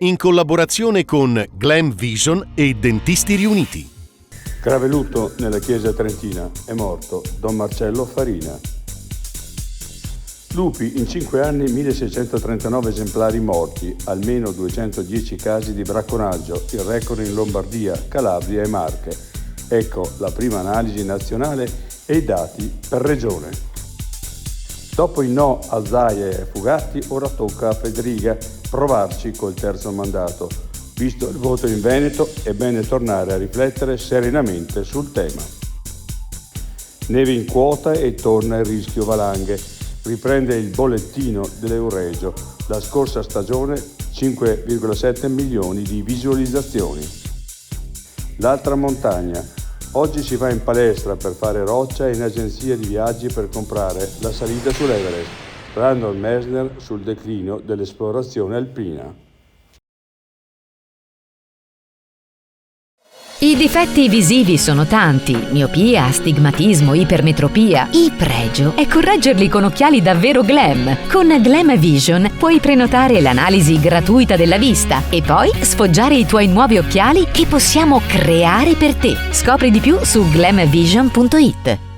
in collaborazione con Glam Vision e Dentisti Riuniti. Grave lutto nella chiesa trentina, è morto Don Marcello Farina. Lupi, in 5 anni 1639 esemplari morti, almeno 210 casi di bracconaggio, il record in Lombardia, Calabria e Marche. Ecco la prima analisi nazionale e i dati per regione. Dopo il no a Zaia e Fugatti, ora tocca a Federica provarci col terzo mandato. Visto il voto in Veneto, è bene tornare a riflettere serenamente sul tema. Neve in quota e torna il rischio valanghe. Riprende il bollettino dell'Euregio. La scorsa stagione 5,7 milioni di visualizzazioni. L'altra montagna. Oggi si va in palestra per fare roccia e in agenzia di viaggi per comprare la salita sull'Everest. Randall Messner sul declino dell'esplorazione alpina. I difetti visivi sono tanti: miopia, astigmatismo, ipermetropia. Il pregio è correggerli con occhiali davvero glam. Con Glam Vision puoi prenotare l'analisi gratuita della vista e poi sfoggiare i tuoi nuovi occhiali che possiamo creare per te. Scopri di più su glamvision.it.